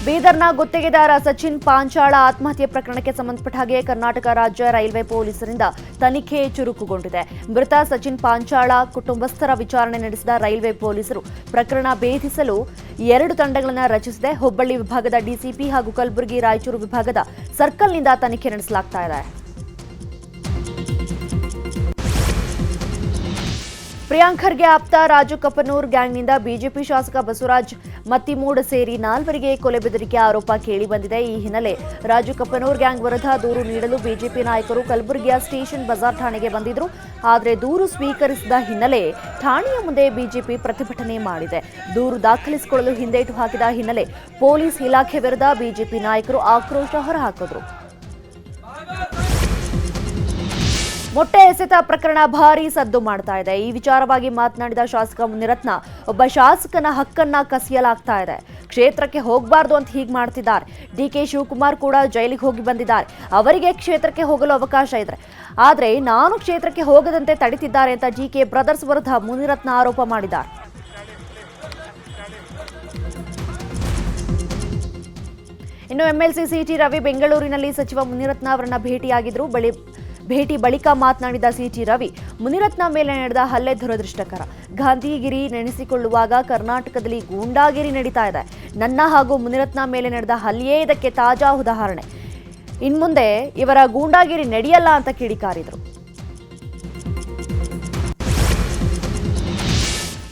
ಬೀದರ್ನ ಗುತ್ತಿಗೆದಾರ ಸಚಿನ್ ಪಾಂಚಾಳ ಆತ್ಮಹತ್ಯೆ ಪ್ರಕರಣಕ್ಕೆ ಸಂಬಂಧಪಟ್ಟ ಹಾಗೆ ಕರ್ನಾಟಕ ರಾಜ್ಯ ರೈಲ್ವೆ ಪೊಲೀಸರಿಂದ ತನಿಖೆ ಚುರುಕುಗೊಂಡಿದೆ. ಮೃತ ಸಚಿನ್ ಪಾಂಚಾಳ ಕುಟುಂಬಸ್ಥರ ವಿಚಾರಣೆ ನಡೆಸಿದ ರೈಲ್ವೆ ಪೊಲೀಸರು ಪ್ರಕರಣ ಭೇದಿಸಲು 2 ತಂಡಗಳನ್ನು ರಚಿಸಿದೆ. ಹುಬ್ಬಳ್ಳಿ ವಿಭಾಗದ ಡಿಸಿಪಿ ಹಾಗೂ ಕಲಬುರಗಿ ರಾಯಚೂರು ವಿಭಾಗದ ಸರ್ಕಲ್ನಿಂದ ತನಿಖೆ ನಡೆಸಲಾಗ್ತಾ ಇದೆ. ಪ್ರಿಯಾಂಕ್ ಖರ್ಗೆ ಆಪ್ತ ರಾಜು ಕಪನೂರ್ ಗ್ಯಾಂಗ್ನಿಂದ ಬಿಜೆಪಿ ಶಾಸಕ ಬಸವರಾಜ್ ಮತ್ತಿಮೂಡ್ ಸೇರಿ 4 ಕೊಲೆ ಬೆದರಿಕೆ ಆರೋಪ ಕೇಳಿಬಂದಿದೆ. ಈ ಹಿನ್ನೆಲೆ ರಾಜು ಕಪನೂರ್ ಗ್ಯಾಂಗ್ ವಿರುದ್ಧ ದೂರು ನೀಡಲು ಬಿಜೆಪಿ ನಾಯಕರು ಕಲಬುರಗಿಯ ಸ್ಟೇಷನ್ ಬಜಾರ್ ಠಾಣೆಗೆ ಬಂದಿದ್ರು. ಆದರೆ ದೂರು ಸ್ವೀಕರಿಸಿದ ಹಿನ್ನೆಲೆ ಠಾಣೆಯ ಮುಂದೆ ಬಿಜೆಪಿ ಪ್ರತಿಭಟನೆ ಮಾಡಿದೆ. ದೂರು ದಾಖಲಿಸಿಕೊಳ್ಳಲು ಹಿಂದೇಟು ಹಾಕಿದ ಹಿನ್ನೆಲೆ ಪೊಲೀಸ್ ಇಲಾಖೆ ವಿರುದ್ಧ ಬಿಜೆಪಿ ನಾಯಕರು ಆಕ್ರೋಶ ಹೊರಹಾಕಿದ್ರು. ಮೊಟ್ಟೆ ಎಸೆತ ಪ್ರಕರಣ ಭಾರೀ ಸದ್ದು ಮಾಡ್ತಾ ಇದೆ. ಈ ವಿಚಾರವಾಗಿ ಮಾತನಾಡಿದ ಶಾಸಕ ಮುನಿರತ್ನ, ಒಬ್ಬ ಶಾಸಕನ ಹಕ್ಕನ್ನ ಕಸಿಯಲಾಗ್ತಾ ಇದೆ, ಕ್ಷೇತ್ರಕ್ಕೆ ಹೋಗಬಾರ್ದು ಅಂತ ಹೀಗೆ ಮಾಡ್ತಿದ್ದಾರೆ. ಡಿಕೆ ಶಿವಕುಮಾರ್ ಕೂಡ ಜೈಲಿಗೆ ಹೋಗಿ ಬಂದಿದ್ದಾರೆ, ಅವರಿಗೆ ಕ್ಷೇತ್ರಕ್ಕೆ ಹೋಗಲು ಅವಕಾಶ ಇದೆ, ಆದರೆ ನಾನು ಕ್ಷೇತ್ರಕ್ಕೆ ಹೋಗದಂತೆ ತಡಿತಿದ್ದಾರೆ ಅಂತ ಡಿಕೆ ಬ್ರದರ್ಸ್ ವಿರುದ್ಧ ಮುನಿರತ್ನ ಆರೋಪ ಮಾಡಿದ್ದಾರೆ. ಇನ್ನು ಎಂಎಲ್ಸಿ ಸಿಟಿ ರವಿ ಬೆಂಗಳೂರಿನಲ್ಲಿ ಸಚಿವ ಮುನಿರತ್ನ ಅವರನ್ನ ಭೇಟಿಯಾಗಿದ್ರು. ಭೇಟಿ ಬಳಿಕ ಮಾತನಾಡಿದ ಸಿಟಿ ರವಿ, ಮುನಿರತ್ನ ಮೇಲೆ ನಡೆದ ಹಲ್ಲೆ ದುರದೃಷ್ಟಕರ. ಗಾಂಧಿಗಿರಿ ನೆನೆಸಿಕೊಳ್ಳುವಾಗ ಕರ್ನಾಟಕದಲ್ಲಿ ಗೂಂಡಾಗಿರಿ ನಡೀತಾ ಇದೆ. ನನ್ನ ಹಾಗೂ ಮುನಿರತ್ನ ಮೇಲೆ ನಡೆದ ಹಲ್ಲೆಯೇ ಇದಕ್ಕೆ ತಾಜಾ ಉದಾಹರಣೆ. ಇನ್ಮುಂದೆ ಇವರ ಗೂಂಡಾಗಿರಿ ನಡೆಯಲ್ಲ ಅಂತ ಕಿಡಿಕಾರಿದರು.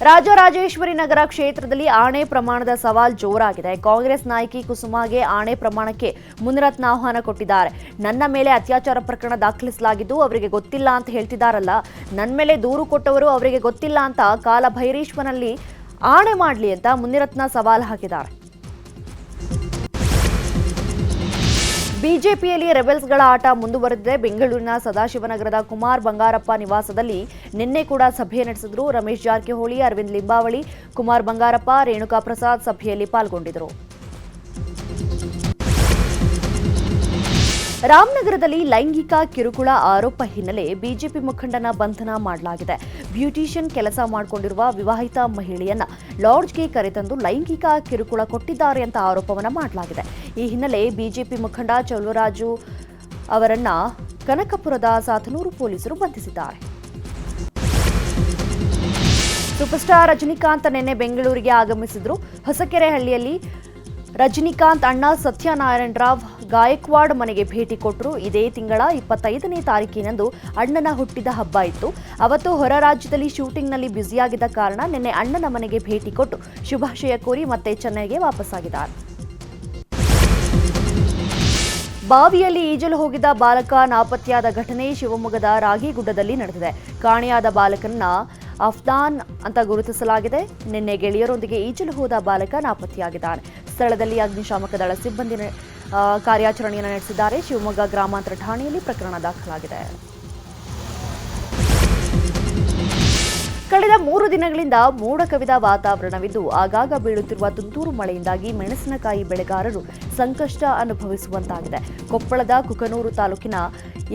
ರಾಜರಾಜೇಶ್ವರಿ ನಗರ ಕ್ಷೇತ್ರದಲ್ಲಿ ಆಣೆ ಪ್ರಮಾಣದ ಸವಾಲ್ ಜೋರಾಗಿದೆ. ಕಾಂಗ್ರೆಸ್ ನಾಯಕಿ ಕುಸುಮಾಗೆ ಆಣೆ ಪ್ರಮಾಣಕ್ಕೆ ಮುನಿರತ್ನ ಆಹ್ವಾನ ಕೊಟ್ಟಿದ್ದಾರೆ. ನನ್ನ ಮೇಲೆ ಅತ್ಯಾಚಾರ ಪ್ರಕರಣ ದಾಖಲಿಸಲಾಗಿದ್ದು ಅವರಿಗೆ ಗೊತ್ತಿಲ್ಲ ಅಂತ ಹೇಳ್ತಿದ್ದಾರಲ್ಲ, ನನ್ನ ಮೇಲೆ ದೂರು ಕೊಟ್ಟವರು ಅವರಿಗೆ ಗೊತ್ತಿಲ್ಲ ಅಂತ ಕಾಲಭೈರೇಶ್ವರಲ್ಲಿ ಆಣೆ ಮಾಡಲಿ ಅಂತ ಮುನಿರತ್ನ ಸವಾಲ್ ಹಾಕಿದ್ದಾರೆ. ಬಿಜೆಪಿಯಲ್ಲಿ ರೆಬೆಲ್ಸ್ಗಳ ಆಟ ಮುಂದುವರೆದಿದೆ. ಬೆಂಗಳೂರಿನ ಸದಾಶಿವನಗರದ ಕುಮಾರ್ ಬಂಗಾರಪ್ಪ ನಿವಾಸದಲ್ಲಿ ನಿನ್ನೆ ಕೂಡ ಸಭೆ ನಡೆಸಿದ್ರು. ರಮೇಶ್ ಜಾರಕಿಹೊಳಿ, ಅರವಿಂದ್ ಲಿಂಬಾವಳಿ, ಕುಮಾರ್ ಬಂಗಾರಪ್ಪ, ರೇಣುಕಾ ಪ್ರಸಾದ್ ಸಭೆಯಲ್ಲಿ ಪಾಲ್ಗೊಂಡಿದ್ದರು. ರಾಮನಗರದಲ್ಲಿ ಲೈಂಗಿಕ ಕಿರುಕುಳ ಆರೋಪ ಹಿನ್ನೆಲೆ ಬಿಜೆಪಿ ಮುಖಂಡನ ಬಂಧನ ಮಾಡಲಾಗಿದೆ. ಬ್ಯೂಟಿಷಿಯನ್ ಕೆಲಸ ಮಾಡಿಕೊಂಡಿರುವ ವಿವಾಹಿತ ಮಹಿಳೆಯನ್ನ ಲಾಡ್ಜ್ಗೆ ಕರೆತಂದು ಲೈಂಗಿಕ ಕಿರುಕುಳ ಕೊಟ್ಟಿದ್ದಾರೆ ಅಂತ ಆರೋಪವನ್ನ ಮಾಡಲಾಗಿದೆ. ಈ ಹಿನ್ನೆಲೆ ಬಿಜೆಪಿ ಮುಖಂಡ ಚಲುವರಾಜು ಅವರನ್ನ ಕನಕಪುರದ ಸಾತನೂರು ಪೊಲೀಸರು ಬಂಧಿಸಿದ್ದಾರೆ. ಸೂಪರ್ ಸ್ಟಾರ್ ರಜನಿಕಾಂತ್ ನಿನ್ನೆ ಬೆಂಗಳೂರಿಗೆ ಆಗಮಿಸಿದ್ರು. ಹೊಸಕೆರೆಹಳ್ಳಿಯಲ್ಲಿ ರಜನಿಕಾಂತ್ ಅಣ್ಣ ಸತ್ಯನಾರಾಯಣ ರಾವ್ ಗಾಯಕ್ವಾಡ್ ಮನೆಗೆ ಭೇಟಿ ಕೊಟ್ಟರು. ಇದೇ ತಿಂಗಳ 25ನೇ ತಾರೀಕಿನಂದು ಅಣ್ಣನ ಹುಟ್ಟಿದ ಹಬ್ಬ ಇತ್ತು. ಅವತ್ತು ಹೊರ ರಾಜ್ಯದಲ್ಲಿ ಶೂಟಿಂಗ್ನಲ್ಲಿ ಬ್ಯುಸಿಯಾಗಿದ್ದ ಕಾರಣ ನಿನ್ನೆ ಅಣ್ಣನ ಮನೆಗೆ ಭೇಟಿ ಕೊಟ್ಟು ಶುಭಾಶಯ ಕೋರಿ ಮತ್ತೆ ಚೆನ್ನೈಗೆ ವಾಪಸ್ಸಾಗಿದ್ದಾರೆ. ಬಾವಿಯಲ್ಲಿ ಈಜಲು ಹೋಗಿದ್ದ ಬಾಲಕ ನಾಪತ್ತೆಯಾದ ಘಟನೆ ಶಿವಮೊಗ್ಗದ ರಾಗಿಗುಡ್ಡದಲ್ಲಿ ನಡೆದಿದೆ. ಕಾಣೆಯಾದ ಬಾಲಕನನ್ನ ಅಫ್ದಾನ್ ಅಂತ ಗುರುತಿಸಲಾಗಿದೆ. ನಿನ್ನೆ ಗೆಳೆಯರೊಂದಿಗೆ ಈಜಲು ಹೋದ ಬಾಲಕ ನಾಪತ್ತೆಯಾಗಿದ್ದಾನೆ. ಸ್ಥಳದಲ್ಲಿ ಅಗ್ನಿಶಾಮಕ ದಳ ಸಿಬ್ಬಂದಿ ಕಾರ್ಯಾಚರಣೆಯನ್ನು ನಡೆಸಿದ್ದಾರೆ. ಶಿವಮೊಗ್ಗ ಗ್ರಾಮಾಂತರ ಠಾಣೆಯಲ್ಲಿ ಪ್ರಕರಣ ದಾಖಲಾಗಿದೆ. ಕಳೆದ 3 ದಿನಗಳಿಂದ ಮೋಡ ಕವಿದ ವಾತಾವರಣವಿದ್ದು ಆಗಾಗ ಬೀಳುತ್ತಿರುವ ತುಂತುರು ಮಳೆಯಿಂದಾಗಿ ಮೆಣಸಿನಕಾಯಿ ಬೆಳೆಗಾರರು ಸಂಕಷ್ಟ ಅನುಭವಿಸುವಂತಾಗಿದೆ. ಕೊಪ್ಪಳದ ಕುಕನೂರು ತಾಲೂಕಿನ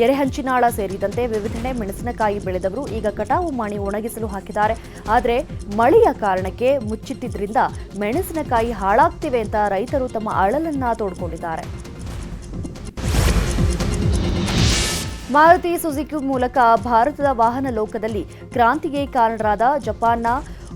ಎರೆಹಂಚಿನಾಳ ಸೇರಿದಂತೆ ವಿವಿಧೆಡೆ ಮೆಣಸಿನಕಾಯಿ ಬೆಳೆದವರು ಈಗ ಕಟಾವು ಮಾಡಿ ಒಣಗಿಸಲು ಹಾಕಿದ್ದಾರೆ. ಆದರೆ ಮಳೆಯ ಕಾರಣಕ್ಕೆ ಮುಚ್ಚಿಟ್ಟಿದ್ರಿಂದ ಮೆಣಸಿನಕಾಯಿ ಹಾಳಾಗ್ತಿವೆ ಅಂತ ರೈತರು ತಮ್ಮ ಅಳಲನ್ನ ತೋಡ್ಕೊಂಡಿದ್ದಾರೆ. ಮಾರುತಿ ಸುಜುಕಿ ಮೂಲಕ ಭಾರತದ ವಾಹನ ಲೋಕದಲ್ಲಿ ಕ್ರಾಂತಿಗೆ ಕಾರಣರಾದ ಜಪಾನ್ನ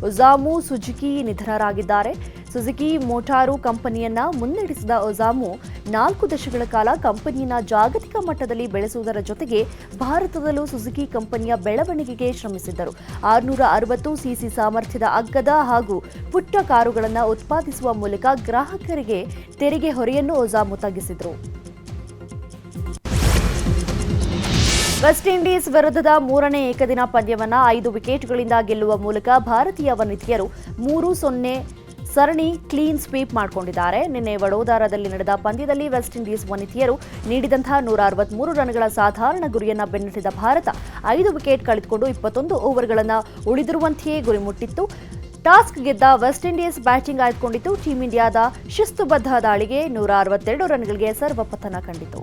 ಒಸಾಮು ಸುಜುಕಿ ನಿಧನರಾಗಿದ್ದಾರೆ. ಸುಜುಕಿ ಮೋಟಾರು ಕಂಪನಿಯನ್ನ ಮುನ್ನಡೆಸಿದ ಒಸಾಮು 4 ದಶಕಗಳ ಕಾಲ ಕಂಪನಿಯನ್ನ ಜಾಗತಿಕ ಮಟ್ಟದಲ್ಲಿ ಬೆಳೆಸುವುದರ ಜೊತೆಗೆ ಭಾರತದಲ್ಲೂ ಸುಜುಕಿ ಕಂಪನಿಯ ಬೆಳವಣಿಗೆಗೆ ಶ್ರಮಿಸಿದ್ದರು. 660 ಸಿಸಿ ಸಾಮರ್ಥ್ಯದ ಅಗ್ಗದ ಹಾಗೂ ಪುಟ್ಟ ಕಾರುಗಳನ್ನು ಉತ್ಪಾದಿಸುವ ಮೂಲಕ ಗ್ರಾಹಕರಿಗೆ ತೆರಿಗೆ ಹೊರೆಯನ್ನು ಒಸಾಮು ತಗ್ಗಿಸಿದರು. ವೆಸ್ಟ್ ಇಂಡೀಸ್ ವಿರುದ್ಧದ 3ನೇ ಏಕದಿನ ಪಂದ್ಯವನ್ನ 5 ವಿಕೆಟ್ಗಳಿಂದ ಗೆಲ್ಲುವ ಮೂಲಕ ಭಾರತೀಯ ವನಿತೆಯರು 3-0 ಸರಣಿ ಕ್ಲೀನ್ ಸ್ವೀಪ್ ಮಾಡಿಕೊಂಡಿದ್ದಾರೆ. ನಿನ್ನೆ ವಡೋದರಾದಲ್ಲಿ ನಡೆದ ಪಂದ್ಯದಲ್ಲಿ ವೆಸ್ಟ್ ಇಂಡೀಸ್ ವನಿತೆಯರು ನೀಡಿದಂತಹ 163 ರನ್ಗಳ ಸಾಧಾರಣ ಗುರಿಯನ್ನ ಬೆನ್ನಟ್ಟಿದ ಭಾರತ 5 ವಿಕೆಟ್ ಕಳೆದುಕೊಂಡು 21 ಓವರ್ಗಳನ್ನು ಉಳಿದಿರುವಂತೆಯೇ ಗುರಿ ಮುಟ್ಟಿತ್ತು. ಟಾಸ್ ಗೆದ್ದ ವೆಸ್ಟ್ ಇಂಡೀಸ್ ಬ್ಯಾಟಿಂಗ್ ಆಯ್ದುಕೊಂಡಿತ್ತು. ಟೀಂ ಇಂಡಿಯಾದ ಶಿಸ್ತುಬದ್ಧ ದಾಳಿಗೆ 162 ರನ್ಗಳಿಗೆ ಸರ್ವಪತನ ಕಂಡಿತು.